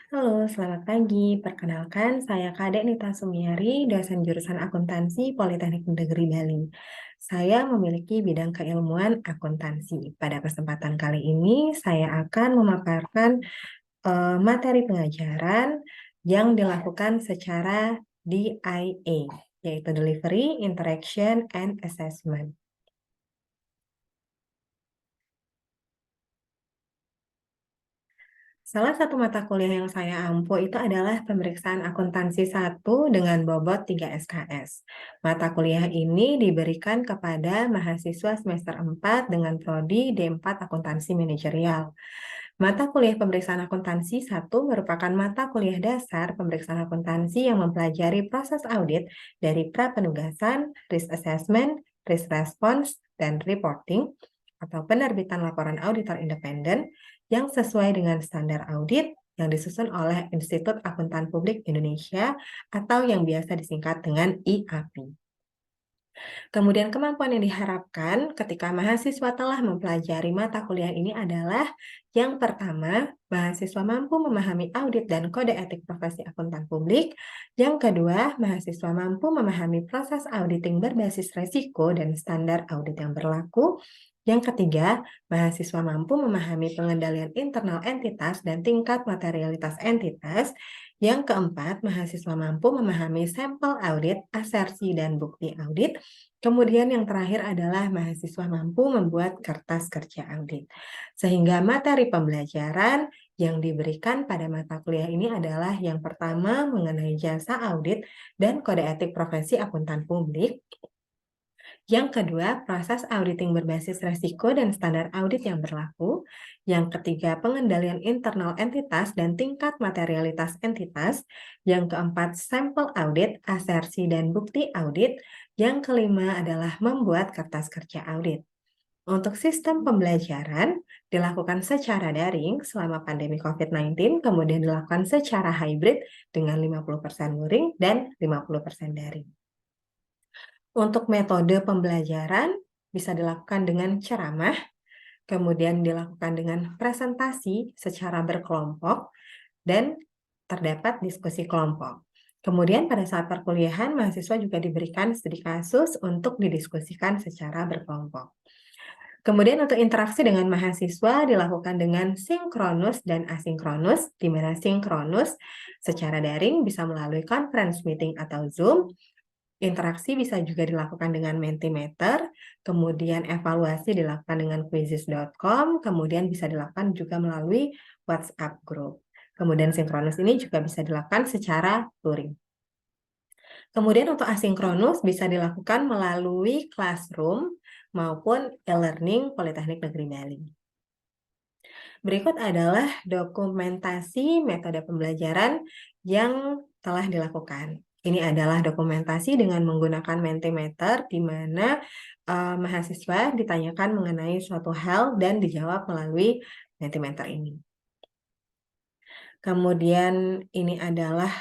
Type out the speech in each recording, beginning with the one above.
Halo, selamat pagi. Perkenalkan, saya Kadek Nita Sumiari, dosen jurusan akuntansi Politeknik Negeri Bali. Saya memiliki bidang keilmuan akuntansi. Pada kesempatan kali ini, saya akan memaparkan materi pengajaran yang dilakukan secara DIA, yaitu Delivery, Interaction, and Assessment. Salah satu mata kuliah yang saya ampu itu adalah pemeriksaan akuntansi 1 dengan bobot 3 SKS. Mata kuliah ini diberikan kepada mahasiswa semester 4 dengan prodi D4 Akuntansi Manajerial. Mata kuliah pemeriksaan akuntansi 1 merupakan mata kuliah dasar pemeriksaan akuntansi yang mempelajari proses audit dari pra-penugasan, risk assessment, risk response, dan reporting atau penerbitan laporan auditor independen yang sesuai dengan standar audit yang disusun oleh Institut Akuntan Publik Indonesia atau yang biasa disingkat dengan IAPI. Kemudian kemampuan yang diharapkan ketika mahasiswa telah mempelajari mata kuliah ini adalah yang pertama, mahasiswa mampu memahami audit dan kode etik profesi akuntan publik. Yang kedua, mahasiswa mampu memahami proses auditing berbasis resiko dan standar audit yang berlaku. Yang ketiga, mahasiswa mampu memahami pengendalian internal entitas dan tingkat materialitas entitas. Yang keempat, mahasiswa mampu memahami sampel audit, asersi, dan bukti audit. Kemudian yang terakhir adalah mahasiswa mampu membuat kertas kerja audit. Sehingga materi pembelajaran yang diberikan pada mata kuliah ini adalah yang pertama mengenai jasa audit dan kode etik profesi akuntan publik. Yang kedua, proses auditing berbasis resiko dan standar audit yang berlaku. Yang ketiga, pengendalian internal entitas dan tingkat materialitas entitas. Yang keempat, sampel audit, asersi, dan bukti audit. Yang kelima adalah membuat kertas kerja audit. Untuk sistem pembelajaran dilakukan secara daring selama pandemi COVID-19, kemudian dilakukan secara hybrid dengan 50% luring dan 50% daring. Untuk metode pembelajaran bisa dilakukan dengan ceramah, kemudian dilakukan dengan presentasi secara berkelompok, dan terdapat diskusi kelompok. Kemudian pada saat perkuliahan, mahasiswa juga diberikan studi kasus untuk didiskusikan secara berkelompok. Kemudian untuk interaksi dengan mahasiswa dilakukan dengan sinkronus dan asinkronus, di mana sinkronus secara daring bisa melalui conference meeting atau Zoom. Interaksi bisa juga dilakukan dengan Mentimeter, kemudian evaluasi dilakukan dengan quizzes.com, kemudian bisa dilakukan juga melalui WhatsApp group. Kemudian sinkronus ini juga bisa dilakukan secara luring. Kemudian untuk asinkronus bisa dilakukan melalui classroom maupun e-learning Politeknik Negeri Bali. Berikut adalah dokumentasi metode pembelajaran yang telah dilakukan. Ini adalah dokumentasi dengan menggunakan Mentimeter, di mana mahasiswa ditanyakan mengenai suatu hal dan dijawab melalui Mentimeter ini. Kemudian ini adalah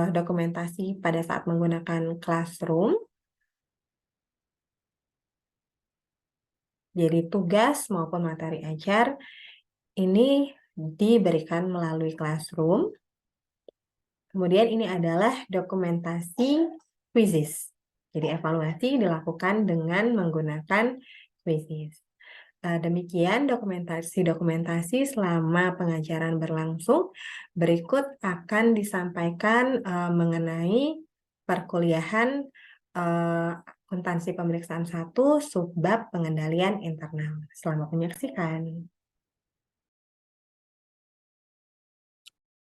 dokumentasi pada saat menggunakan Classroom. Jadi tugas maupun materi ajar ini diberikan melalui Classroom. Kemudian ini adalah dokumentasi quizzes. Jadi evaluasi dilakukan dengan menggunakan quizzes. Demikian dokumentasi selama pengajaran berlangsung. Berikut akan disampaikan mengenai perkuliahan akuntansi pemeriksaan 1 subbab pengendalian internal. Selamat menyaksikan.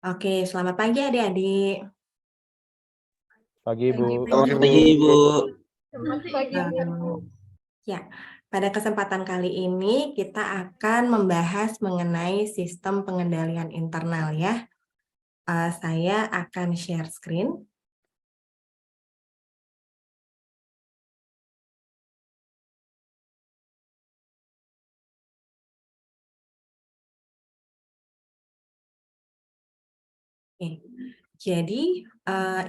Oke, selamat pagi adik-adik. Pagi, Bu. Selamat pagi, Ibu. Ya, pada kesempatan kali ini kita akan membahas mengenai sistem pengendalian internal ya. Saya akan share screen. Oke. Jadi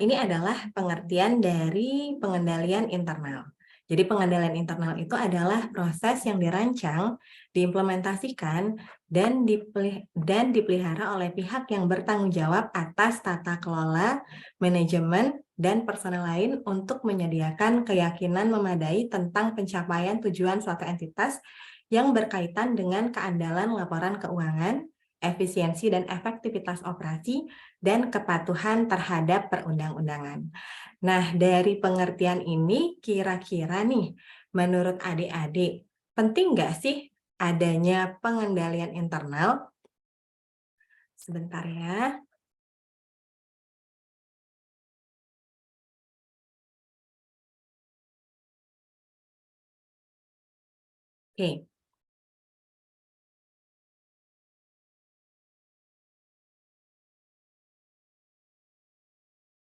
ini adalah pengertian dari pengendalian internal. Jadi pengendalian internal itu adalah proses yang dirancang, diimplementasikan, dan dipelihara oleh pihak yang bertanggung jawab atas tata kelola, manajemen, dan personel lain untuk menyediakan keyakinan memadai tentang pencapaian tujuan suatu entitas yang berkaitan dengan keandalan laporan keuangan, efisiensi dan efektivitas operasi, dan kepatuhan terhadap perundang-undangan. Nah, dari pengertian ini, kira-kira nih, menurut adik-adik, penting nggak sih adanya pengendalian internal? Sebentar ya. Oke,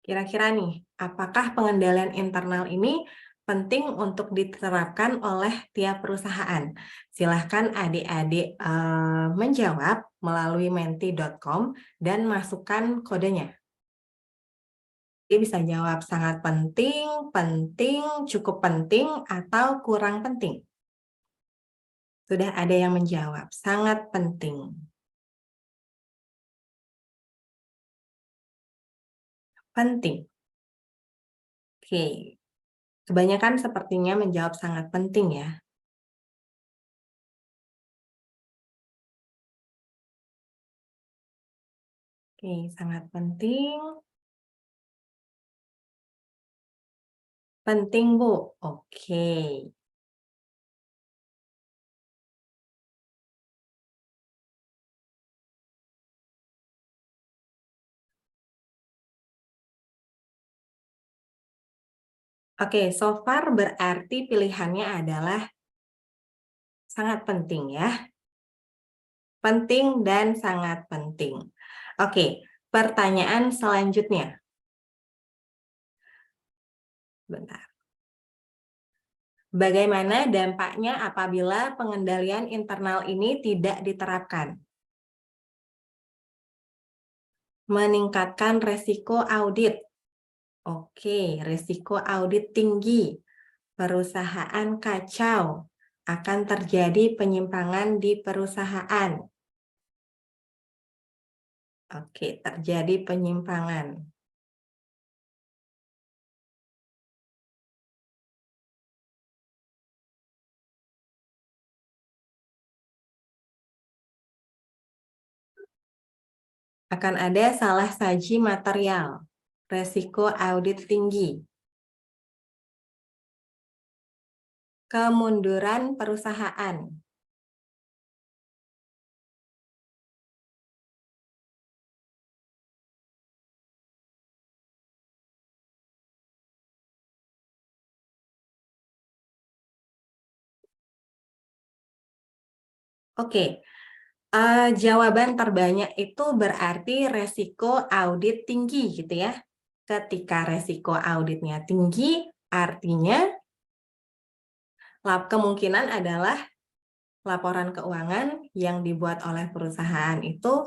kira-kira nih, apakah pengendalian internal ini penting untuk diterapkan oleh tiap perusahaan? Silahkan adik-adik menjawab melalui menti.com dan masukkan kodenya. Dia bisa jawab sangat penting, penting, cukup penting, atau kurang penting. Sudah ada yang menjawab, sangat penting. Penting. Oke, kebanyakan sepertinya menjawab sangat penting ya. Oke, sangat penting. Penting, Bu. Oke. Oke, so far berarti pilihannya adalah sangat penting ya. Penting dan sangat penting. Oke, pertanyaan selanjutnya. Bentar. Bagaimana dampaknya apabila pengendalian internal ini tidak diterapkan? Meningkatkan resiko audit. Oke, resiko audit tinggi. Perusahaan kacau. Akan terjadi penyimpangan di perusahaan. Oke, terjadi penyimpangan. Akan ada salah saji material. Resiko audit tinggi. Kemunduran perusahaan. Oke, jawaban terbanyak itu berarti resiko audit tinggi gitu ya. Ketika resiko auditnya tinggi, artinya kemungkinan adalah laporan keuangan yang dibuat oleh perusahaan itu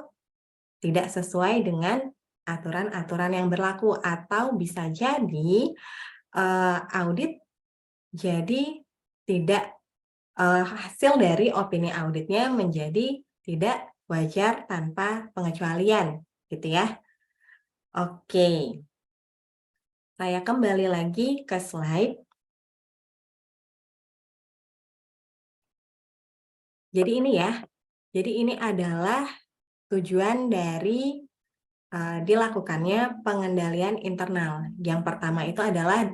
tidak sesuai dengan aturan-aturan yang berlaku, atau bisa jadi audit jadi tidak hasil dari opini auditnya menjadi tidak wajar tanpa pengecualian, gitu ya. Oke, saya kembali lagi ke slide. Jadi ini ya, jadi ini adalah tujuan dari dilakukannya pengendalian internal. Yang pertama itu adalah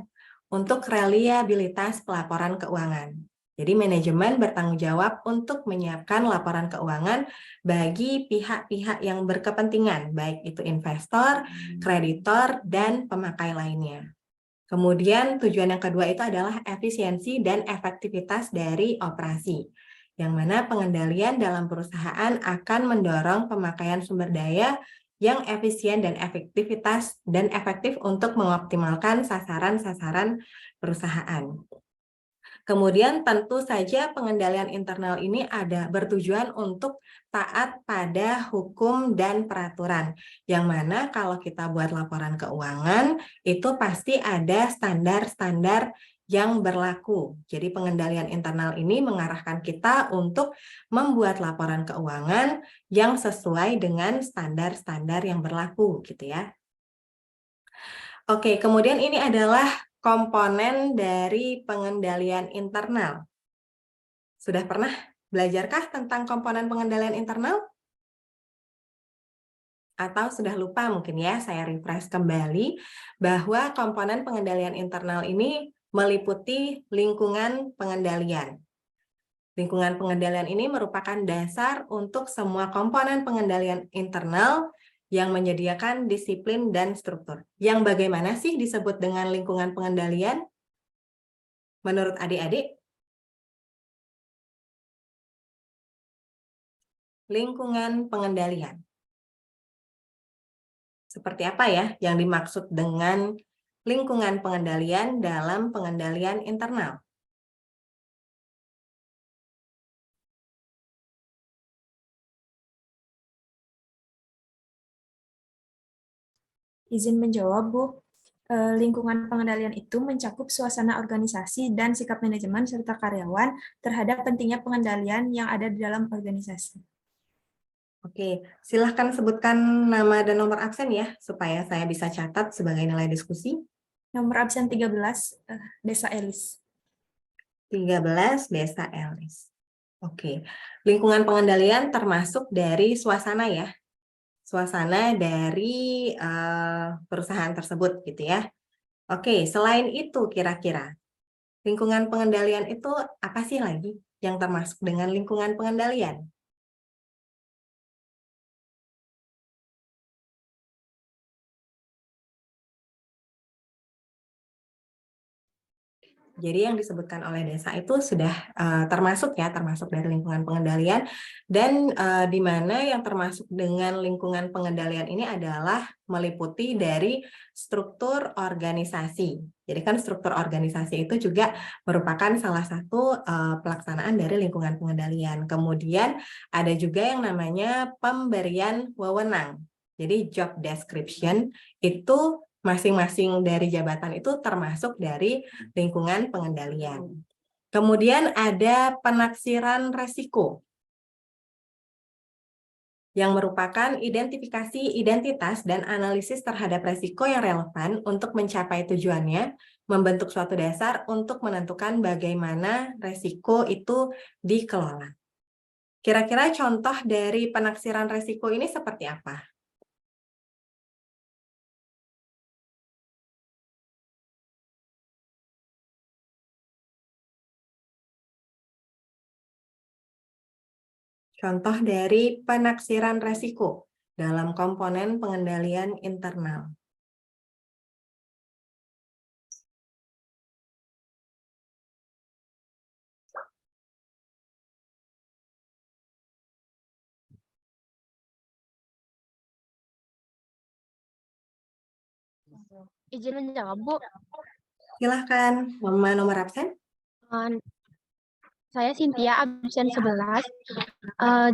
untuk reliabilitas pelaporan keuangan. Jadi manajemen bertanggung jawab untuk menyiapkan laporan keuangan bagi pihak-pihak yang berkepentingan, baik itu investor, kreditor, dan pemakai lainnya. Kemudian tujuan yang kedua itu adalah efisiensi dan efektivitas dari operasi, yang mana pengendalian dalam perusahaan akan mendorong pemakaian sumber daya yang efisien dan efektif untuk mengoptimalkan sasaran-sasaran perusahaan. Kemudian tentu saja pengendalian internal ini bertujuan untuk taat pada hukum dan peraturan. Yang mana kalau kita buat laporan keuangan, itu pasti ada standar-standar yang berlaku. Jadi pengendalian internal ini mengarahkan kita untuk membuat laporan keuangan yang sesuai dengan standar-standar yang berlaku, gitu ya. Oke, kemudian ini adalah komponen dari pengendalian internal. Sudah pernah belajarkah tentang komponen pengendalian internal? Atau sudah lupa mungkin ya, saya refresh kembali bahwa komponen pengendalian internal ini meliputi lingkungan pengendalian. Lingkungan pengendalian ini merupakan dasar untuk semua komponen pengendalian internal yang menyediakan disiplin dan struktur. Yang bagaimana sih disebut dengan lingkungan pengendalian? Menurut adik-adik? Lingkungan pengendalian. Seperti apa ya yang dimaksud dengan lingkungan pengendalian dalam pengendalian internal? Izin menjawab, Bu. Lingkungan pengendalian itu mencakup suasana organisasi dan sikap manajemen serta karyawan terhadap pentingnya pengendalian yang ada di dalam organisasi. Oke, silahkan sebutkan nama dan nomor absen ya, supaya saya bisa catat sebagai nilai diskusi. Nomor absen 13, Desa Elis. 13, Desa Elis. Oke, lingkungan pengendalian termasuk dari suasana ya, suasana dari perusahaan tersebut gitu ya. Oke, selain itu kira-kira lingkungan pengendalian itu apa sih lagi yang termasuk dengan lingkungan pengendalian? Jadi yang disebutkan oleh desa itu sudah termasuk ya, termasuk dari lingkungan pengendalian, dan di mana yang termasuk dengan lingkungan pengendalian ini adalah meliputi dari struktur organisasi. Jadi kan struktur organisasi itu juga merupakan salah satu pelaksanaan dari lingkungan pengendalian. Kemudian ada juga yang namanya pemberian wewenang. Jadi job description itu masing-masing dari jabatan itu termasuk dari lingkungan pengendalian. Kemudian ada penaksiran resiko, yang merupakan identifikasi identitas dan analisis terhadap resiko yang relevan untuk mencapai tujuannya, membentuk suatu dasar untuk menentukan bagaimana resiko itu dikelola. Kira-kira contoh dari penaksiran resiko ini seperti apa? Contoh dari penaksiran resiko dalam komponen pengendalian internal. Izin menjawab, Bu. Silahkan, nomor absen. Saya Cynthia, absen 11.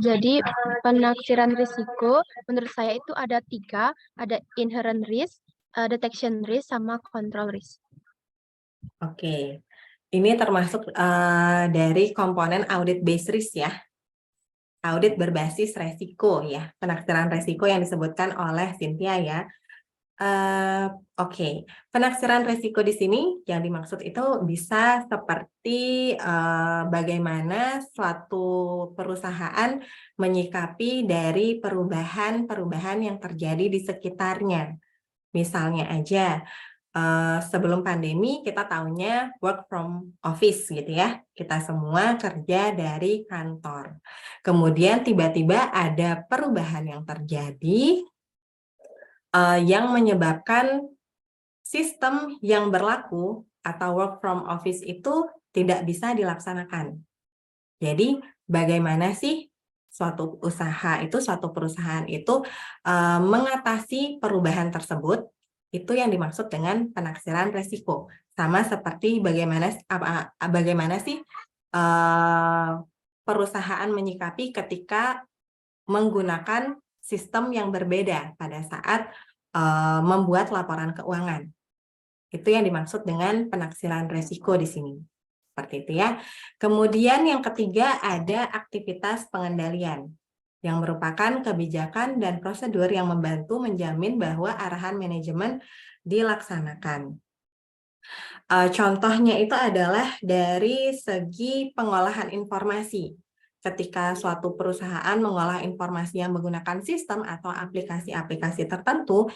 Jadi penaksiran risiko menurut saya itu ada 3, ada inherent risk, detection risk, sama control risk. Oke, ini termasuk dari komponen audit based risk ya. Audit berbasis resiko ya, penaksiran resiko yang disebutkan oleh Cynthia ya. Oke, penaksiran resiko di sini yang dimaksud itu bisa seperti bagaimana suatu perusahaan menyikapi dari perubahan-perubahan yang terjadi di sekitarnya. Misalnya aja, sebelum pandemi kita tahunya work from office gitu ya, kita semua kerja dari kantor. Kemudian tiba-tiba ada perubahan yang terjadi yang menyebabkan sistem yang berlaku atau work from office itu tidak bisa dilaksanakan. Jadi bagaimana sih suatu perusahaan itu mengatasi perubahan tersebut, itu yang dimaksud dengan penaksiran resiko. Sama seperti bagaimana sih perusahaan menyikapi ketika menggunakan sistem yang berbeda pada saat membuat laporan keuangan. Itu yang dimaksud dengan penaksiran resiko di sini. Seperti itu ya. Kemudian yang ketiga ada aktivitas pengendalian, yang merupakan kebijakan dan prosedur yang membantu menjamin bahwa arahan manajemen dilaksanakan. Contohnya itu adalah dari segi pengolahan informasi. Ketika suatu perusahaan mengolah informasi yang menggunakan sistem atau aplikasi-aplikasi tertentu,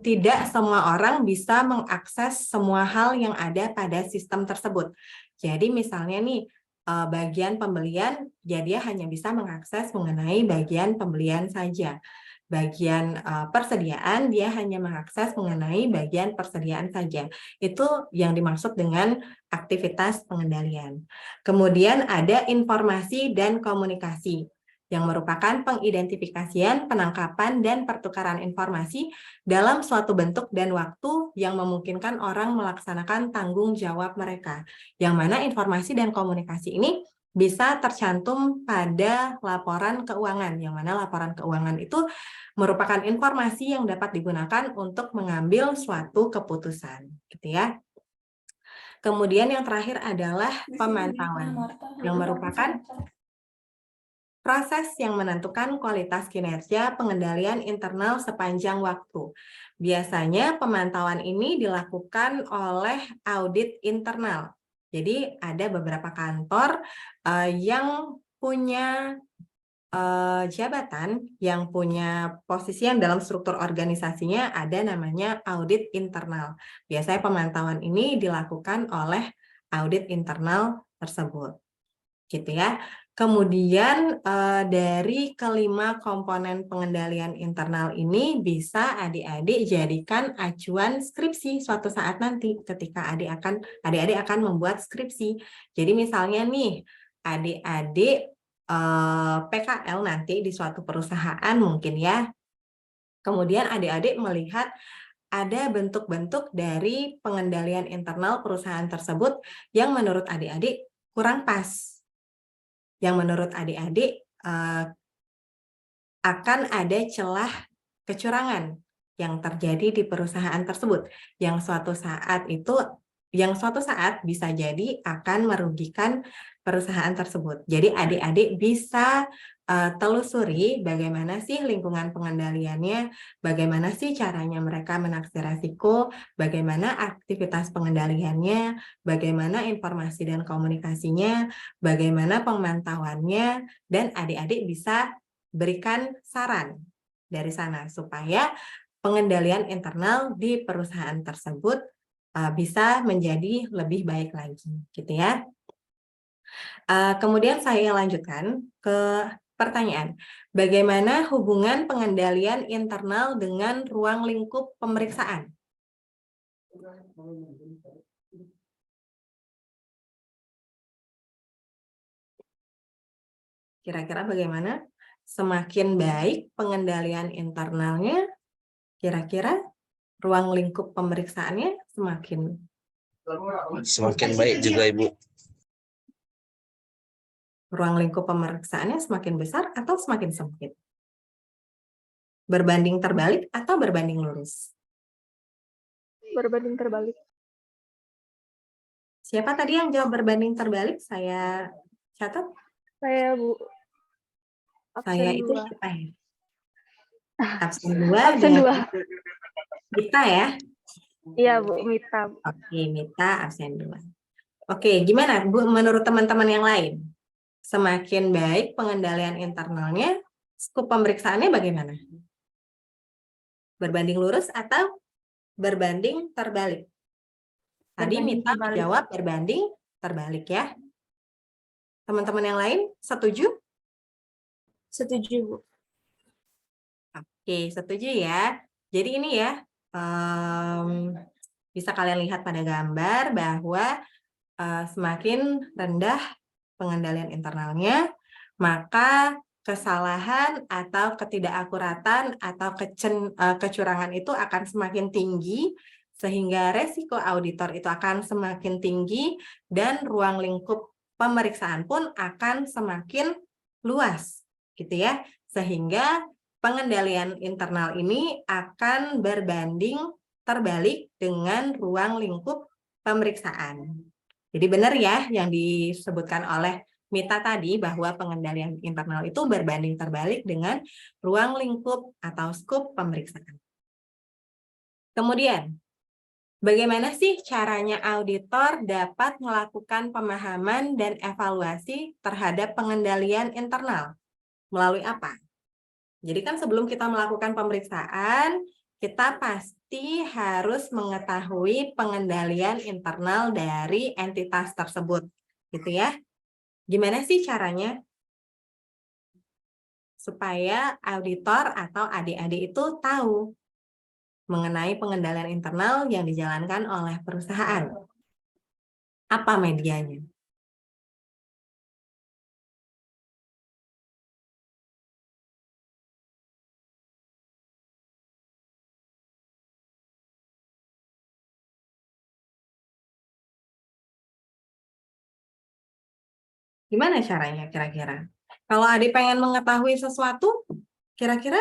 tidak semua orang bisa mengakses semua hal yang ada pada sistem tersebut. Jadi misalnya nih, bagian pembelian, ya dia hanya bisa mengakses mengenai bagian pembelian saja. Bagian persediaan, dia hanya mengakses mengenai bagian persediaan saja. Itu yang dimaksud dengan aktivitas pengendalian. Kemudian ada informasi dan komunikasi, yang merupakan pengidentifikasian, penangkapan, dan pertukaran informasi dalam suatu bentuk dan waktu yang memungkinkan orang melaksanakan tanggung jawab mereka. Yang mana informasi dan komunikasi ini bisa tercantum pada laporan keuangan, yang mana laporan keuangan itu merupakan informasi yang dapat digunakan untuk mengambil suatu keputusan, gitu ya. Kemudian yang terakhir adalah pemantauan, yang merupakan proses yang menentukan kualitas kinerja pengendalian internal sepanjang waktu. Biasanya pemantauan ini dilakukan oleh audit internal. Jadi ada beberapa kantor yang punya jabatan, yang punya posisi yang dalam struktur organisasinya ada namanya audit internal. Biasanya pemantauan ini dilakukan oleh audit internal tersebut. Gitu ya. Kemudian dari kelima komponen pengendalian internal ini bisa adik-adik jadikan acuan skripsi suatu saat nanti ketika adik-adik akan membuat skripsi. Jadi misalnya nih, adik-adik PKL nanti di suatu perusahaan mungkin ya. Kemudian adik-adik melihat ada bentuk-bentuk dari pengendalian internal perusahaan tersebut yang menurut adik-adik kurang pas. Yang menurut adik-adik akan ada celah kecurangan yang terjadi di perusahaan tersebut, yang suatu saat bisa jadi akan merugikan perusahaan tersebut. Jadi adik-adik bisa telusuri bagaimana sih lingkungan pengendaliannya, bagaimana sih caranya mereka menaksir resiko, bagaimana aktivitas pengendaliannya, bagaimana informasi dan komunikasinya, bagaimana pemantauannya, dan adik-adik bisa berikan saran dari sana supaya pengendalian internal di perusahaan tersebut bisa menjadi lebih baik lagi, gitu ya. Kemudian saya lanjutkan ke pertanyaan, bagaimana hubungan pengendalian internal dengan ruang lingkup pemeriksaan? Kira-kira bagaimana? Semakin baik pengendalian internalnya, kira-kira ruang lingkup pemeriksaannya semakin baik juga, Ibu. Ruang lingkup pemeriksaannya semakin besar atau semakin sempit? Berbanding terbalik atau berbanding lurus? Berbanding terbalik. Siapa tadi yang jawab berbanding terbalik? Saya catat. Saya, Bu. Saya itu Absen 2. siapa ya? Absen 2 Absen dan 2. Mita ya? Iya, Bu. Mita. Oke, Mita absen 2. Oke, gimana Bu menurut teman-teman yang lain? Semakin baik pengendalian internalnya, skop pemeriksaannya bagaimana? Berbanding lurus atau berbanding terbalik? Tadi Mita menjawab berbanding terbalik ya. Teman-teman yang lain setuju? Setuju, Bu. Oke, setuju ya. Jadi ini ya, bisa kalian lihat pada gambar bahwa semakin rendah pengendalian internalnya, maka kesalahan atau ketidakakuratan atau kecurangan itu akan semakin tinggi, sehingga resiko auditor itu akan semakin tinggi, dan ruang lingkup pemeriksaan pun akan semakin luas, gitu ya. Sehingga pengendalian internal ini akan berbanding terbalik dengan ruang lingkup pemeriksaan. Jadi benar ya yang disebutkan oleh Mita tadi bahwa pengendalian internal itu berbanding terbalik dengan ruang lingkup atau skup pemeriksaan. Kemudian, bagaimana sih caranya auditor dapat melakukan pemahaman dan evaluasi terhadap pengendalian internal? Melalui apa? Jadi kan sebelum kita melakukan pemeriksaan, kita pasti harus mengetahui pengendalian internal dari entitas tersebut, gitu ya. Gimana sih caranya supaya auditor atau adik-adik itu tahu mengenai pengendalian internal yang dijalankan oleh perusahaan? Apa medianya? Gimana caranya kira-kira? Kalau adik pengen mengetahui sesuatu, kira-kira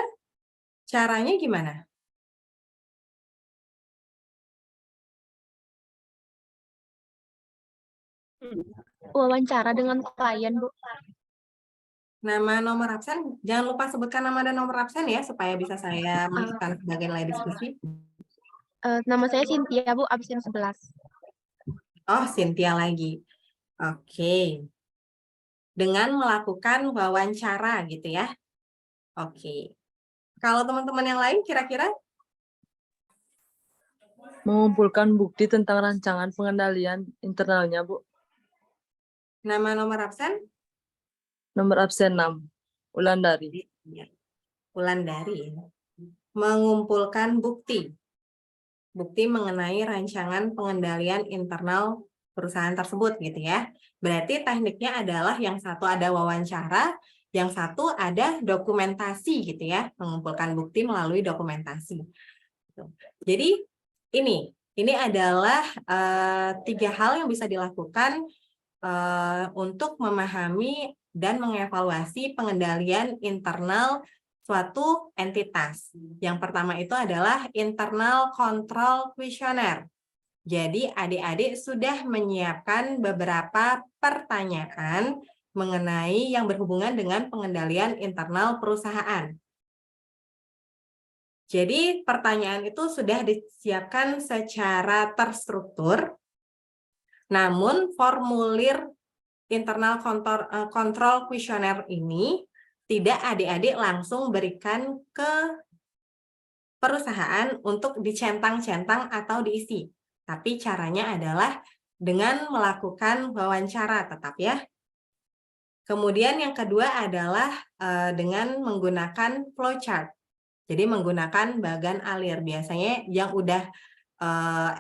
caranya gimana? Wawancara dengan klien, Bu. Nama, nomor absen, jangan lupa sebutkan nama dan nomor absen ya, supaya bisa saya masukkan sebagai nilai diskusi. Nama saya Cynthia, Bu, absen 11. Oh, Cynthia lagi. Oke. Dengan melakukan wawancara gitu ya. Oke. Kalau teman-teman yang lain kira-kira Mengumpulkan bukti tentang rancangan pengendalian internalnya, Bu. nama, nomor absen? Nomor absen 6, Wulandari. Wulandari. Mengumpulkan bukti. Bukti mengenai rancangan pengendalian internal perusahaan tersebut gitu ya. Berarti tekniknya adalah yang satu ada wawancara, yang satu ada dokumentasi gitu ya, mengumpulkan bukti melalui dokumentasi. Jadi ini adalah 3 hal yang bisa dilakukan untuk memahami dan mengevaluasi pengendalian internal suatu entitas. Yang pertama itu adalah internal control questionnaire. Jadi adik-adik sudah menyiapkan beberapa pertanyaan mengenai yang berhubungan dengan pengendalian internal perusahaan. Jadi pertanyaan itu sudah disiapkan secara terstruktur, namun formulir internal control questionnaire ini tidak adik-adik langsung berikan ke perusahaan untuk dicentang-centang atau diisi. Tapi caranya adalah dengan melakukan wawancara tetap ya. Kemudian yang kedua adalah dengan menggunakan flowchart. Jadi menggunakan bagan alir. Biasanya yang udah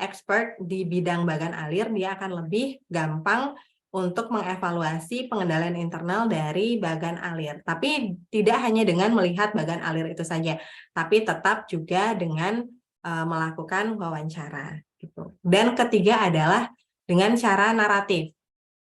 expert di bidang bagan alir, dia akan lebih gampang untuk mengevaluasi pengendalian internal dari bagan alir. Tapi tidak hanya dengan melihat bagan alir itu saja, tapi tetap juga dengan melakukan wawancara. Gitu. Dan ketiga adalah dengan cara naratif,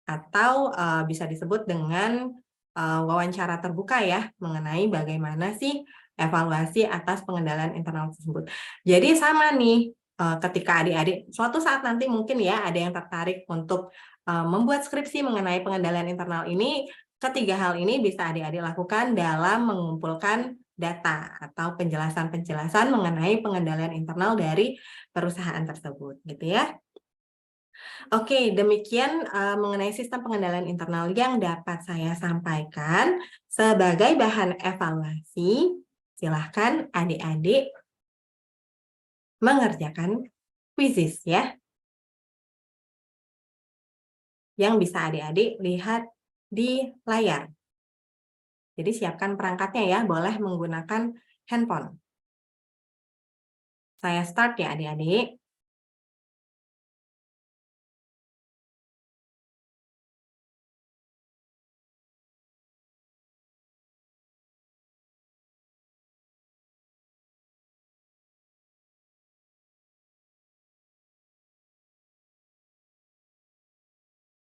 atau bisa disebut dengan wawancara terbuka ya, mengenai bagaimana sih evaluasi atas pengendalian internal tersebut. Jadi sama nih, ketika adik-adik suatu saat nanti mungkin ya ada yang tertarik untuk membuat skripsi mengenai pengendalian internal ini, ketiga hal ini bisa adik-adik lakukan dalam mengumpulkan data atau penjelasan-penjelasan mengenai pengendalian internal dari perusahaan tersebut, gitu ya. Oke, demikian mengenai sistem pengendalian internal yang dapat saya sampaikan sebagai bahan evaluasi. Silahkan adik-adik mengerjakan kuisis ya. Yang bisa adik-adik lihat di layar. Jadi siapkan perangkatnya ya, boleh menggunakan handphone. Saya start ya adik-adik.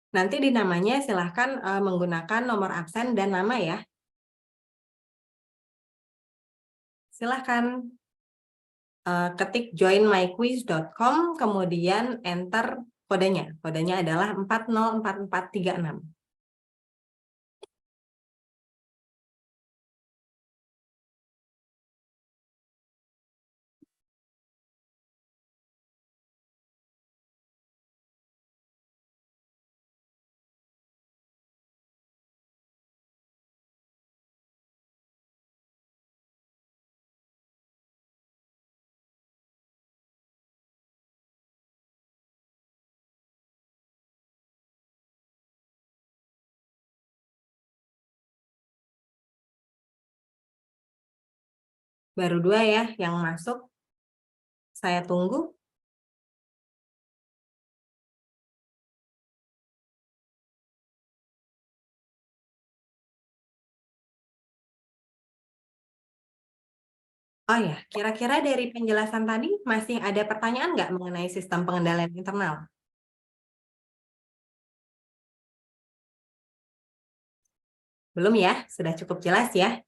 Nanti di namanya silahkan menggunakan nomor absen dan nama ya. Silahkan ketik joinmyquiz.com, kemudian enter kodenya. Kodenya adalah 404436. Baru 2 ya yang masuk. Saya tunggu. Oh ya, kira-kira dari penjelasan tadi masih ada pertanyaan nggak mengenai sistem pengendalian internal? Belum ya? Sudah cukup jelas ya?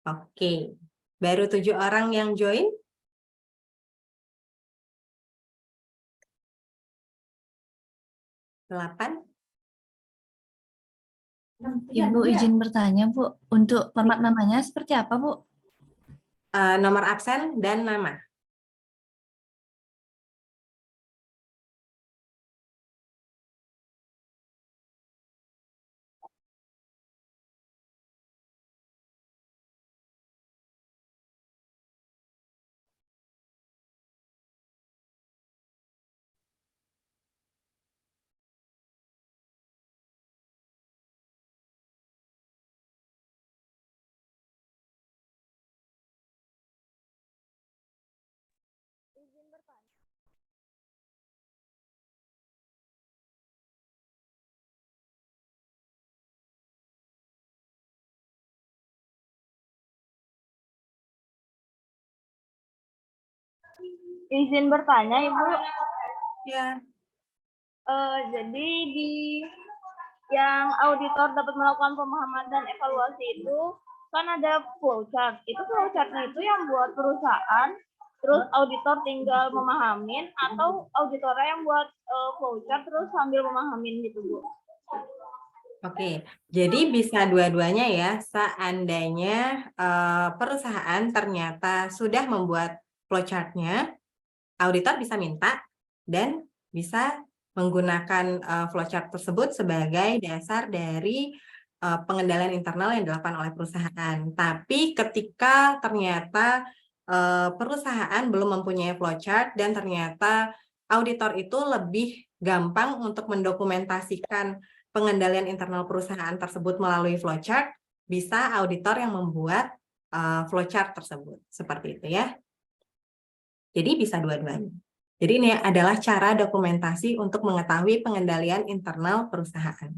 Oke. Baru 7 orang yang join? 8? Ibu izin bertanya, Bu. Untuk format namanya seperti apa, Bu? Nomor absen dan nama. Izin bertanya, Ibu. Ya. Jadi di yang auditor dapat melakukan pemahaman dan evaluasi itu kan ada flowchart. Itu flowchartnya itu yang buat perusahaan, terus auditor tinggal memahamin, atau auditornya yang buat flowchart terus sambil memahamin gitu, Bu? Oke, jadi bisa dua-duanya ya. Seandainya perusahaan ternyata sudah membuat flowchart-nya, auditor bisa minta dan bisa menggunakan flowchart tersebut sebagai dasar dari pengendalian internal yang dilakukan oleh perusahaan. Tapi ketika ternyata perusahaan belum mempunyai flowchart dan ternyata auditor itu lebih gampang untuk mendokumentasikan pengendalian internal perusahaan tersebut melalui flowchart, bisa auditor yang membuat flowchart tersebut. Seperti itu ya. Jadi bisa dua-duanya. Jadi ini adalah cara dokumentasi untuk mengetahui pengendalian internal perusahaan.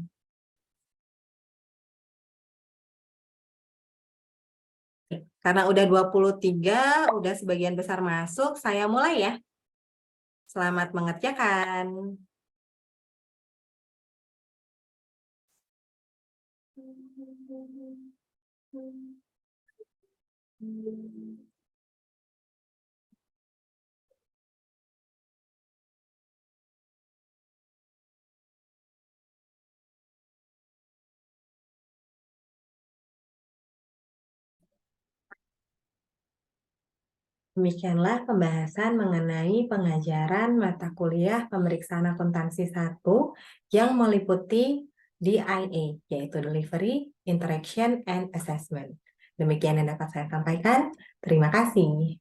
Karena udah 23, udah sebagian besar masuk, saya mulai ya. Selamat mengerjakan. Demikianlah pembahasan mengenai pengajaran mata kuliah pemeriksaan akuntansi 1 yang meliputi DIA, yaitu Delivery, Interaction, and Assessment. Demikian yang dapat saya sampaikan. Terima kasih.